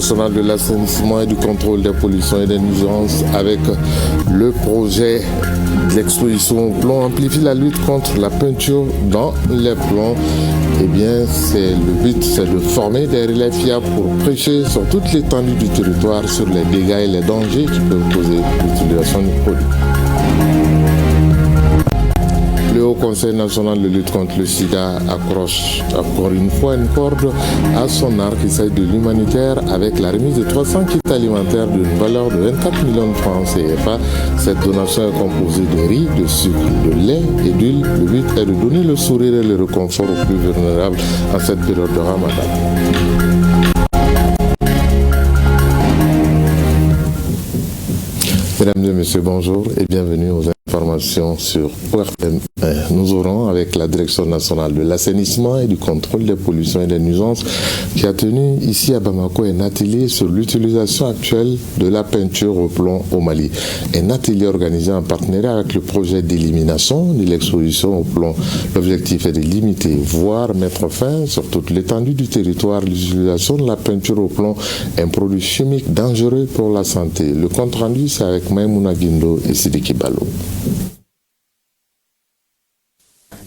national de l'assainissement et du contrôle des pollutions et des nuisances avec le projet de l'exposition au plomb amplifie la lutte contre la peinture dans les plombs. Eh bien, le but, c'est de former des relais fiables pour prêcher sur toute l'étendue du territoire sur les dégâts et les dangers qui peuvent causer l'utilisation du produit. Le Haut Conseil national de lutte contre le sida accroche encore une fois une corde à son arc. Il s'agit de l'humanitaire avec la remise de 300 kits alimentaires d'une valeur de 24 millions de francs CFA. Cette donation est composée de riz, de sucre, de lait et d'huile. Le but est de donner le sourire et le réconfort aux plus vulnérables en cette période de Ramadan. Mesdames et messieurs, bonjour et bienvenue aux informations sur ORTM. Nous aurons avec la Direction nationale de l'assainissement et du contrôle des pollutions et des nuisances qui a tenu ici à Bamako un atelier sur l'utilisation actuelle de la peinture au plomb au Mali. Un atelier organisé en partenariat avec le projet d'élimination de l'exposition au plomb. L'objectif est de limiter, voire mettre fin sur toute l'étendue du territoire l'utilisation de la peinture au plomb, un produit chimique dangereux pour la santé. Le compte rendu, c'est avec Maïmouna Guindo et Sidiki Balo.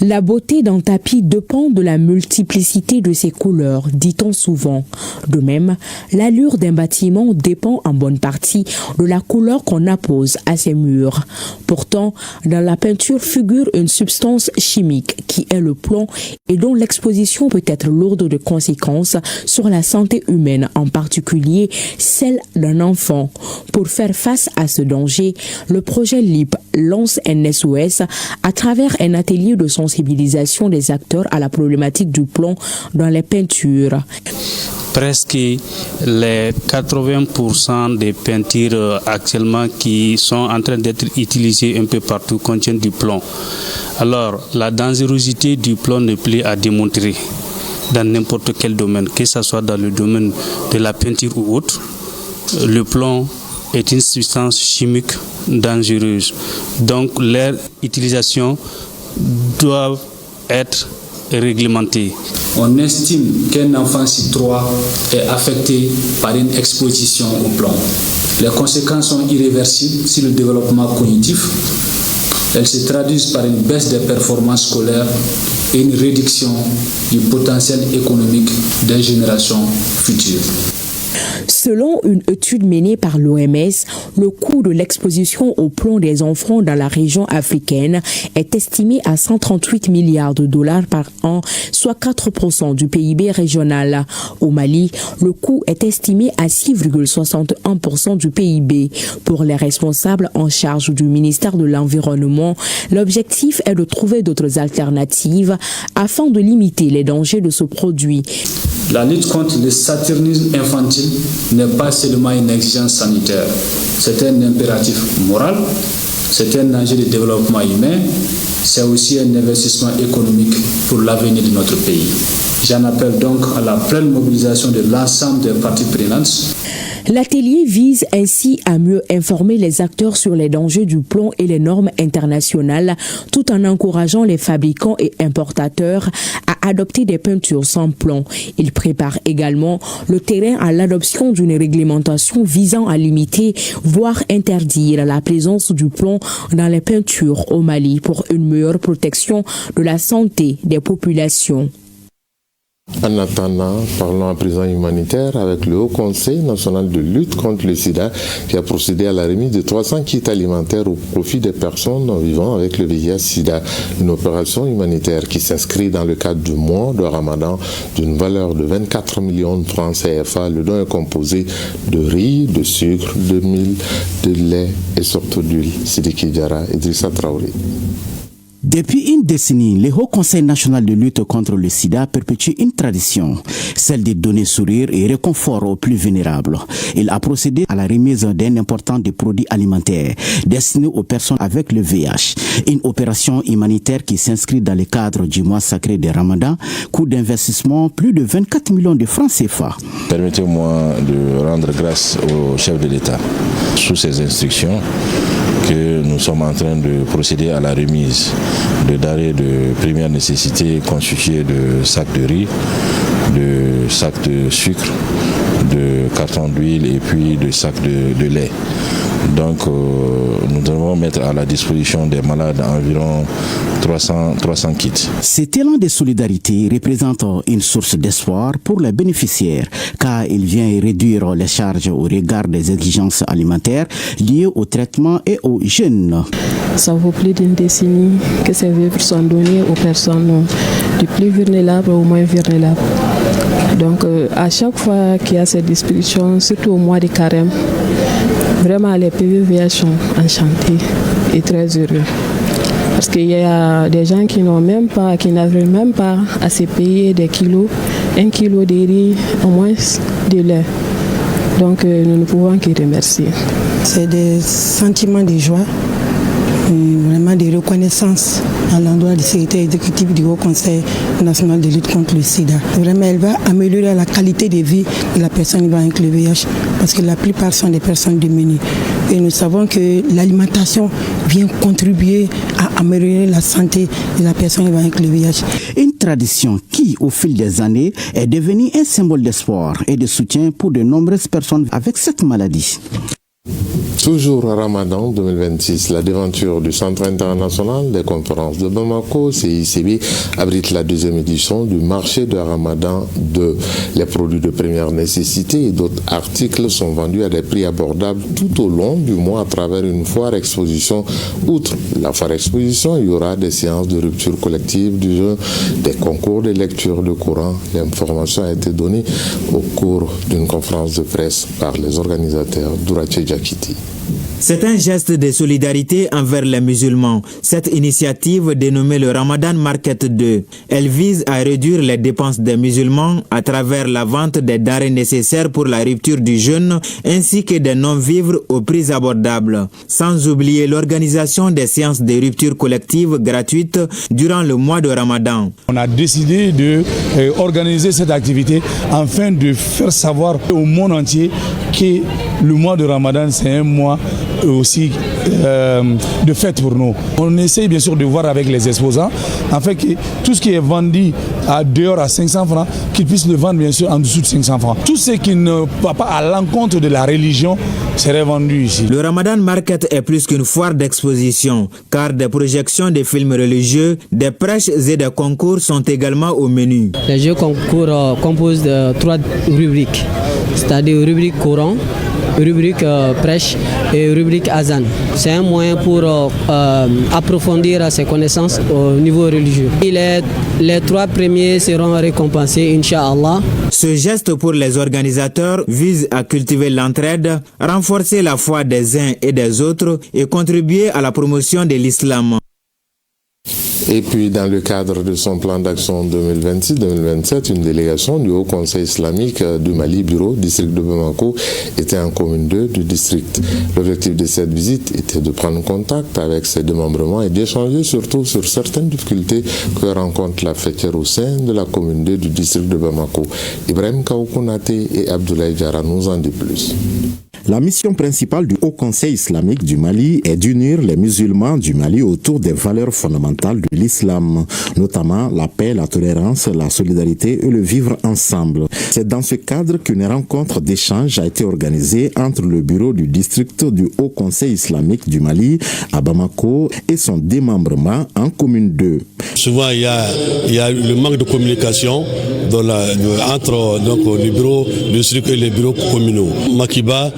La beauté d'un tapis dépend de la multiplicité de ses couleurs, dit-on souvent. De même, l'allure d'un bâtiment dépend en bonne partie de la couleur qu'on appose à ses murs. Pourtant, dans la peinture figure une substance chimique qui est le plomb et dont l'exposition peut être lourde de conséquences sur la santé humaine, en particulier celle d'un enfant. Pour faire face à ce danger, le projet LIP lance un SOS à travers un atelier de sensibilisation des acteurs à la problématique du plomb dans les peintures. Presque les 80% des peintures actuellement qui sont en train d'être utilisées un peu partout contiennent du plomb. Alors, la dangerosité du plomb n'est plus à démontrer dans n'importe quel domaine, que ce soit dans le domaine de la peinture ou autre. Le plomb est une substance chimique dangereuse. Donc, leur utilisation doivent être réglementées. On estime qu'un enfant sur 3 est affecté par une exposition au plomb. Les conséquences sont irréversibles sur le développement cognitif. Elles se traduisent par une baisse des performances scolaires et une réduction du potentiel économique des générations futures. Selon une étude menée par l'OMS, le coût de l'exposition au plomb des enfants dans la région africaine est estimé à 138 milliards de dollars par an, soit 4% du PIB régional. Au Mali, le coût est estimé à 6,61% du PIB. Pour les responsables en charge du ministère de l'Environnement, l'objectif est de trouver d'autres alternatives afin de limiter les dangers de ce produit. La lutte contre le saturnisme infantile n'est pas seulement une exigence sanitaire, c'est un impératif moral, c'est un enjeu de développement humain, c'est aussi un investissement économique pour l'avenir de notre pays. J'en appelle donc à la pleine mobilisation de l'ensemble des parties prenantes. L'atelier vise ainsi à mieux informer les acteurs sur les dangers du plomb et les normes internationales, tout en encourageant les fabricants et importateurs à adopter des peintures sans plomb. Il prépare également le terrain à l'adoption d'une réglementation visant à limiter, voire interdire la présence du plomb dans les peintures au Mali pour une meilleure protection de la santé des populations. En attendant, parlons à présent humanitaire avec le Haut Conseil national de lutte contre le sida qui a procédé à la remise de 300 kits alimentaires au profit des personnes vivant avec le VIH-Sida. Une opération humanitaire qui s'inscrit dans le cadre du mois de Ramadan d'une valeur de 24 millions de francs CFA. Le don est composé de riz, de sucre, de mil, de lait et surtout d'huile. Sidiki Diarra et Idrissa Traoré. Depuis une décennie, le Haut Conseil national de lutte contre le sida perpétue une tradition, celle de donner sourire et réconfort aux plus vulnérables. Il a procédé à la remise d'un important des produits alimentaires destinés aux personnes avec le VIH. Une opération humanitaire qui s'inscrit dans le cadre du mois sacré de Ramadan, coût d'investissement plus de 24 millions de francs CFA. Permettez-moi de rendre grâce au chef de l'État sous ses instructions que nous sommes en train de procéder à la remise de denrées de première nécessité constituées de sacs de riz, de sacs de sucre, de cartons d'huile et puis de sacs de lait. Donc nous devons mettre à la disposition des malades environ 300 kits. Cet élan de solidarité représente une source d'espoir pour les bénéficiaires car il vient réduire les charges au regard des exigences alimentaires liées au traitement et aux jeunes. Ça vaut plus d'une décennie que ces vivres sont donnés aux personnes les plus vulnérables aux moins vulnérables. Donc à chaque fois qu'il y a cette distribution, surtout au mois de carême, vraiment les PVVH sont enchantés et très heureux. Parce qu'il y a des gens qui n'arrivent même pas à se payer des kilos, 1 kilo de riz, au moins de lait. Donc nous ne pouvons qu'y remercier. C'est des sentiments de joie, vraiment de reconnaissance à l'endroit du secrétaire exécutif du Haut Conseil national de lutte contre le sida. Vraiment, elle va améliorer la qualité de vie de la personne vivant avec le VIH parce que la plupart sont des personnes démunies. Et nous savons que l'alimentation vient contribuer à améliorer la santé de la personne vivant avec le VIH. Une tradition qui, au fil des années, est devenue un symbole d'espoir et de soutien pour de nombreuses personnes avec cette maladie. Toujours à Ramadan 2026, la devanture du Centre international des conférences de Bamako, CICB, abrite la deuxième édition du marché de Ramadan 2. Les produits de première nécessité et d'autres articles sont vendus à des prix abordables tout au long du mois à travers une foire exposition. Outre la foire exposition, il y aura des séances de rupture collective du jeu, des concours de lecture de Coran. L'information a été donnée au cours d'une conférence de presse par les organisateurs Dourache Jakiti. C'est un geste de solidarité envers les musulmans. Cette initiative, dénommée le Ramadan Market 2, elle vise à réduire les dépenses des musulmans à travers la vente des denrées nécessaires pour la rupture du jeûne ainsi que des non-vivres aux prix abordables. Sans oublier l'organisation des séances de rupture collective gratuites durant le mois de Ramadan. On a décidé d'organiser cette activité afin de faire savoir au monde entier que le mois de Ramadan, c'est un mois aussi de fête pour nous. On essaie bien sûr de voir avec les exposants afin que tout ce qui est vendu à dehors à 500 francs, qu'ils puissent le vendre bien sûr en dessous de 500 francs. Tout ce qui ne va pas à l'encontre de la religion serait vendu ici. Le Ramadan Market est plus qu'une foire d'exposition car des projections de films religieux, des prêches et des concours sont également au menu. Les jeux concours composent de 3 rubriques, c'est-à-dire rubrique Coran, rubrique prêche et rubrique azan. C'est un moyen pour approfondir ses connaissances au niveau religieux. Les 3 premiers seront récompensés, Inch'Allah. Ce geste pour les organisateurs vise à cultiver l'entraide, renforcer la foi des uns et des autres et contribuer à la promotion de l'islam. Et puis, dans le cadre de son plan d'action 2026-2027, une délégation du Haut Conseil islamique du Mali, bureau, district de Bamako, était en commune 2 du district. L'objectif de cette visite était de prendre contact avec ses démembrements et d'échanger surtout sur certaines difficultés que rencontre la fêtière au sein de la commune 2 du district de Bamako. Ibrahim Kaoukonate et Abdoulaye Diarra nous en disent plus. La mission principale du Haut Conseil islamique du Mali est d'unir les musulmans du Mali autour des valeurs fondamentales de l'islam, notamment la paix, la tolérance, la solidarité et le vivre ensemble. C'est dans ce cadre qu'une rencontre d'échange a été organisée entre le bureau du district du Haut Conseil islamique du Mali à Bamako et son démembrement en commune 2. Souvent, il y a le manque de communication entre le bureau du district et les bureaux communaux. Makiba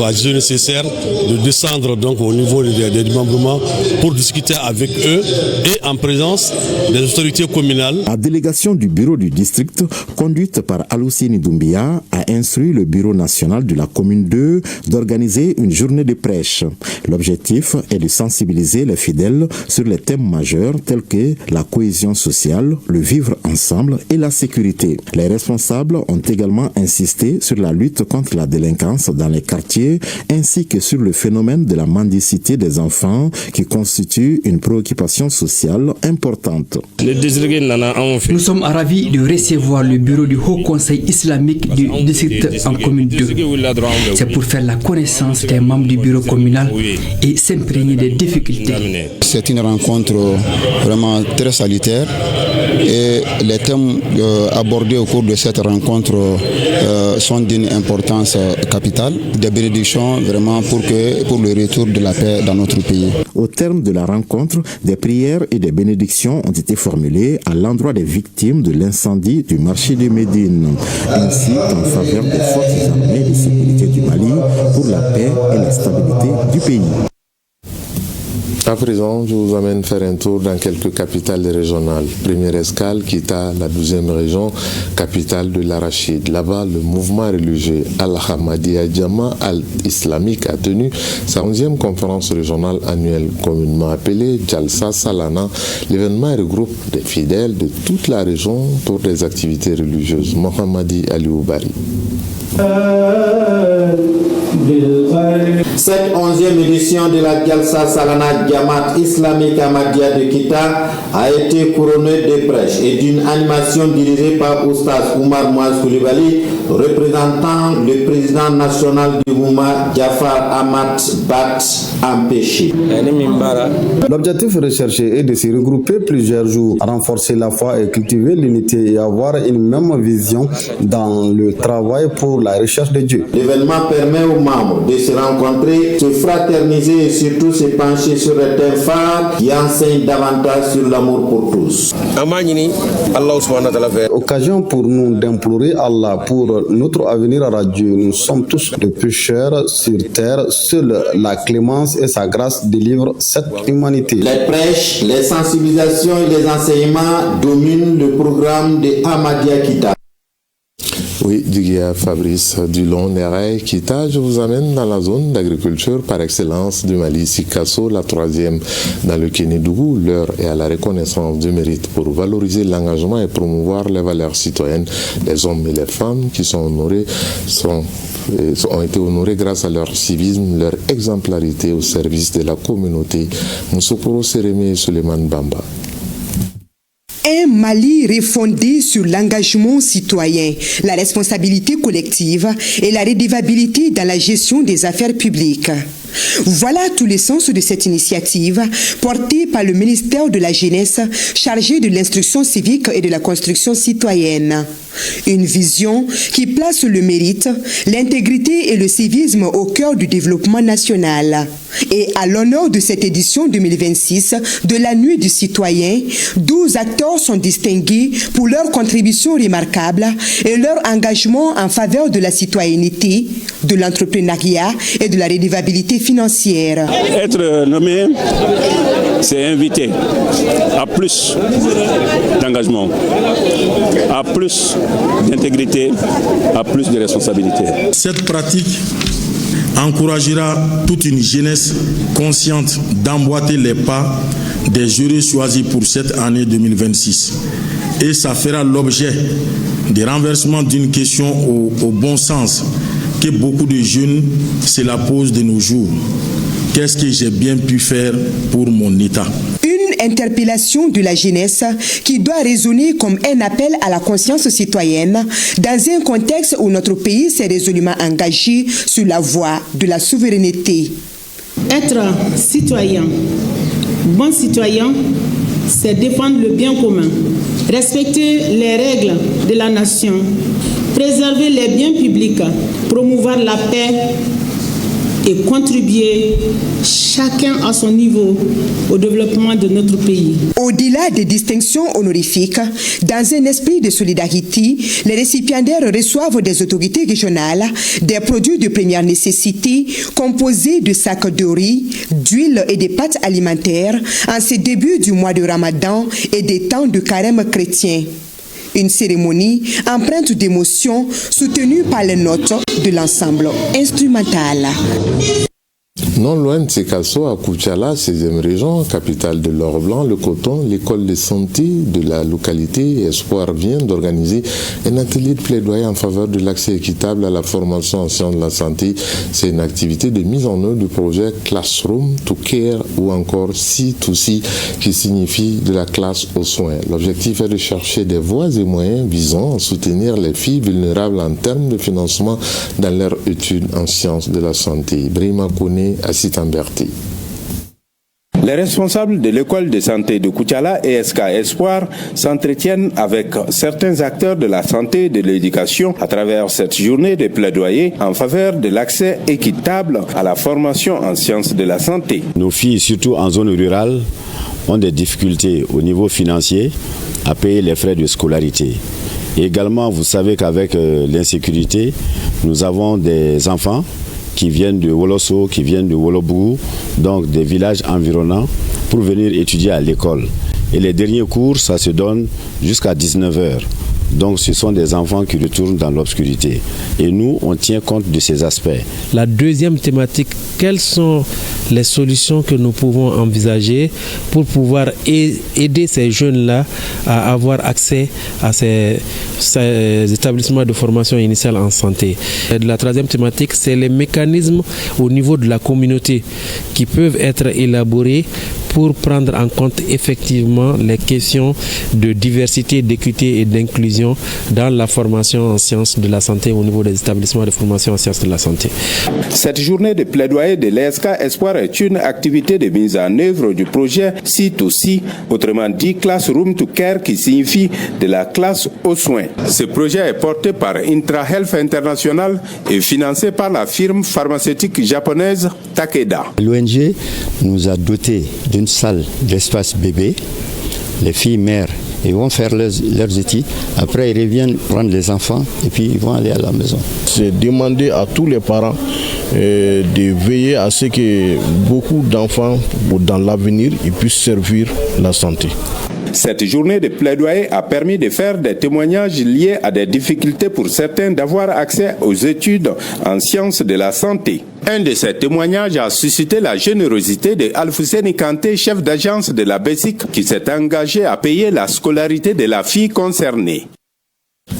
a jugé nécessaire de descendre au niveau des démembrements pour discuter avec eux et en présence des autorités communales. La délégation du bureau du district, conduite par Alousini Doumbia, a instruit le bureau national de la commune 2 d'organiser une journée de prêche. L'objectif est de sensibiliser les fidèles sur les thèmes majeurs tels que la cohésion sociale, le vivre ensemble et la sécurité. Les responsables ont également insisté sur la lutte contre la délinquance dans les quartiers ainsi que sur le phénomène de la mendicité des enfants qui constitue une préoccupation sociale importante. Nous sommes ravis de recevoir le bureau du Haut Conseil islamique du district en commune 2. C'est pour faire la connaissance des membres du bureau communal et s'imprégner des difficultés. C'est une rencontre vraiment très salutaire et les thèmes abordés au cours de cette rencontre sont d'une importance capitale, des bénédictions vraiment pour le retour de la paix dans notre pays. Au terme de la rencontre, des prières et des bénédictions ont été formulées à l'endroit des victimes de l'incendie du marché de Médine, ainsi qu'en faveur des forces armées de sécurité du Mali pour la paix et la stabilité du pays. À présent, je vous amène faire un tour dans quelques capitales régionales. Première escale, Kita, la 12e région, capitale de l'Arachide. Là-bas, le mouvement religieux Al-Ahmadiyya Jama al-Islamique a tenu sa 11e conférence régionale annuelle, communément appelée Jalsa Salana. L'événement regroupe des fidèles de toute la région pour des activités religieuses. Mohamadi Alioubari. Cette 11e édition de la Jalsa Salana Jamaat Islamique Ahmadiyya de Kita a été couronnée de prêches et d'une animation dirigée par Oustaz Oumar Mouaz Koulibaly, représentant le président national du mouvement Jafar Ahmad Bat Empêché. L'objectif recherché est de se regrouper plusieurs jours, renforcer la foi et cultiver l'unité et avoir une même vision dans le travail pour la recherche de Dieu. L'événement permet aux membres de se rencontrer, se fraterniser et surtout se pencher sur les thèmes phares qui enseignent davantage sur l'amour pour tous. Occasion pour nous d'implorer Allah pour notre avenir à Dieu. Nous sommes tous des pécheurs sur terre. Seule la clémence et sa grâce délivrent cette humanité. Les prêches, les sensibilisations et les enseignements dominent le programme de Ahmadiyya Kita. Oui, Duguia Fabrice Dulon-Neray Kita, je vous amène dans la zone d'agriculture par excellence du Mali, Sikasso, la 3e dans le Kénidougou. L'heure est à la reconnaissance du mérite pour valoriser l'engagement et promouvoir les valeurs citoyennes. Les hommes et les femmes qui sont honorés ont été honorés grâce à leur civisme, leur exemplarité au service de la communauté. Moussokoro Sérémé et Suleiman Bamba. Un Mali refondé sur l'engagement citoyen, la responsabilité collective et la redevabilité dans la gestion des affaires publiques. Voilà tout le sens de cette initiative portée par le ministère de la Jeunesse chargé de l'instruction civique et de la construction citoyenne. Une vision qui place le mérite, l'intégrité et le civisme au cœur du développement national. Et à l'honneur de cette édition 2026 de la Nuit du Citoyen, 12 acteurs sont distingués pour leur contribution remarquable et leur engagement en faveur de la citoyenneté, de l'entrepreneuriat et de la redevabilité financière. Être nommé, c'est inviter à plus d'engagement, à plus d'intégrité, à plus de responsabilité. Cette pratique encouragera toute une jeunesse consciente d'emboîter les pas des jurys choisis pour cette année 2026. Et ça fera l'objet du renversement d'une question au bon sens que beaucoup de jeunes se la posent de nos jours. Qu'est-ce que j'ai bien pu faire pour mon État ? Une interpellation de la jeunesse qui doit résonner comme un appel à la conscience citoyenne dans un contexte où notre pays s'est résolument engagé sur la voie de la souveraineté. Être citoyen, bon citoyen, c'est défendre le bien commun, respecter les règles de la nation, préserver les biens publics, promouvoir la paix et contribuer chacun à son niveau au développement de notre pays. Au-delà des distinctions honorifiques, dans un esprit de solidarité, les récipiendaires reçoivent des autorités régionales des produits de première nécessité composés de sacs de riz, d'huile et de pâtes alimentaires en ce début du mois de Ramadan et des temps de carême chrétien. Une cérémonie empreinte d'émotion soutenue par les notes de l'ensemble instrumental. Non loin de Sikasso, à Koutiala, 16e région, capitale de l'or blanc, le coton, l'école de santé de la localité Espoir vient d'organiser un atelier de plaidoyer en faveur de l'accès équitable à la formation en sciences de la santé. C'est une activité de mise en œuvre du projet Classroom to Care ou encore C2C qui signifie de la classe aux soins. L'objectif est de chercher des voies et moyens visant à soutenir les filles vulnérables en termes de financement dans leurs études en sciences de la santé. Brima Kone, Les responsables de l'école de santé de Koutiala et ESK Espoir s'entretiennent avec certains acteurs de la santé et de l'éducation à travers cette journée de plaidoyer en faveur de l'accès équitable à la formation en sciences de la santé. Nos filles, surtout en zone rurale, ont des difficultés au niveau financier à payer les frais de scolarité. Et également, vous savez qu'avec l'insécurité, nous avons des enfants qui viennent de Woloso, qui viennent de Wolobougou, donc des villages environnants, pour venir étudier à l'école. Et les derniers cours, ça se donne jusqu'à 19h. Donc ce sont des enfants qui retournent dans l'obscurité. Et nous, on tient compte de ces aspects. La deuxième thématique, quelles sont les solutions que nous pouvons envisager pour pouvoir aider ces jeunes-là à avoir accès à ces établissements de formation initiale en santé. Et la troisième thématique, c'est les mécanismes au niveau de la communauté qui peuvent être élaborés pour prendre en compte effectivement les questions de diversité, d'équité et d'inclusion dans la formation en sciences de la santé au niveau des établissements de formation en sciences de la santé. Cette journée de plaidoyer de l'ESK Espoir est une activité de mise en œuvre du projet C2C, autrement dit Classroom to Care, qui signifie de la classe aux soins. Ce projet est porté par IntraHealth International et financé par la firme pharmaceutique japonaise Takeda. L'ONG nous a doté d'une salle d'espace bébé. Les filles mères ils vont faire leurs études, après ils reviennent prendre les enfants et puis ils vont aller à la maison. C'est demander à tous les parents de veiller à ce que beaucoup d'enfants dans l'avenir ils puissent servir la santé. Cette journée de plaidoyer a permis de faire des témoignages liés à des difficultés pour certains d'avoir accès aux études en sciences de la santé. Un de ces témoignages a suscité la générosité de Alfousseni Kanté, chef d'agence de la BESIC, qui s'est engagé à payer la scolarité de la fille concernée.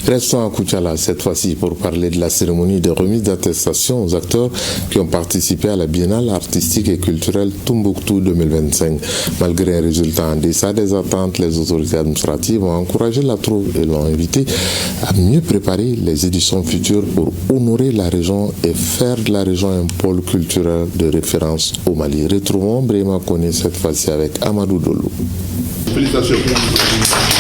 Restons à Koutiala cette fois-ci pour parler de la cérémonie de remise d'attestation aux acteurs qui ont participé à la Biennale artistique et culturelle Tombouctou 2025. Malgré un résultat en deçà des attentes, les autorités administratives ont encouragé la troupe et l'ont invité à mieux préparer les éditions futures pour honorer la région et faire de la région un pôle culturel de référence au Mali. Retrouvons Brema Kone cette fois-ci avec Amadou Dolo. Félicitations.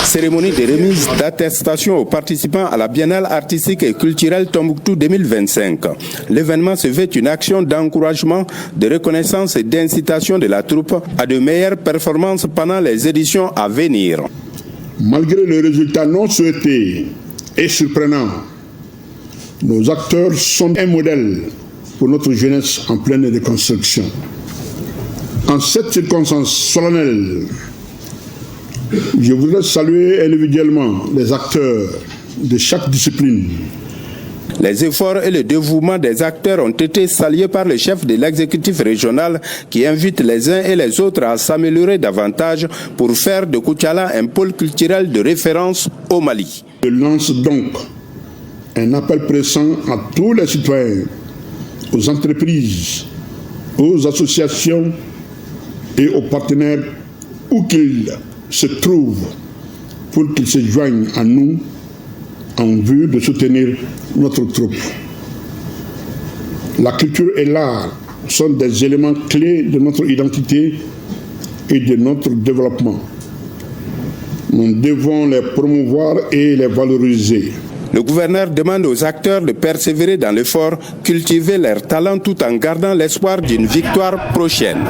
Cérémonie de remise d'attestation aux participants à la Biennale artistique et culturelle Tombouctou 2025. L'événement se veut une action d'encouragement, de reconnaissance et d'incitation de la troupe à de meilleures performances pendant les éditions à venir. Malgré le résultat non souhaité et surprenant, nos acteurs sont un modèle pour notre jeunesse en pleine reconstruction. En cette circonstance solennelle, je voudrais saluer individuellement les acteurs de chaque discipline. Les efforts et le dévouement des acteurs ont été salués par le chef de l'exécutif régional qui invite les uns et les autres à s'améliorer davantage pour faire de Koutiala un pôle culturel de référence au Mali. Je lance donc un appel pressant à tous les citoyens, aux entreprises, aux associations et aux partenaires où qu'ils se trouvent pour qu'ils se joignent à nous en vue de soutenir notre troupe. La culture et l'art sont des éléments clés de notre identité et de notre développement. Nous devons les promouvoir et les valoriser. Le gouverneur demande aux acteurs de persévérer dans l'effort, cultiver leurs talents tout en gardant l'espoir d'une victoire prochaine.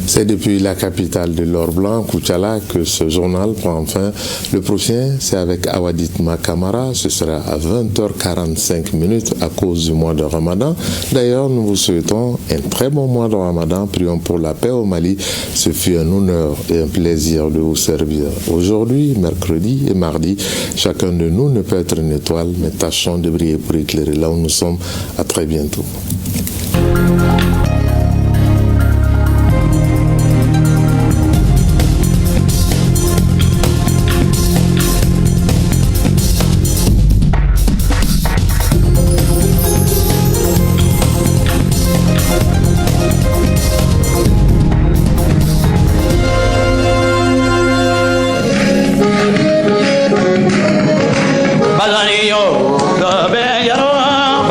C'est depuis la capitale de l'or blanc, Koutiala, que ce journal prend fin. Le prochain, c'est avec Awadit Makamara. Ce sera à 20h45 à cause du mois de Ramadan. D'ailleurs, nous vous souhaitons un très bon mois de Ramadan. Prions pour la paix au Mali. Ce fut un honneur et un plaisir de vous servir. Aujourd'hui, mercredi et mardi, chacun de nous ne peut être une étoile, mais tâchons de briller pour éclairer là où nous sommes. À très bientôt.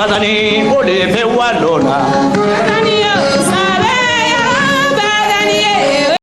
Badani, bode pe walona.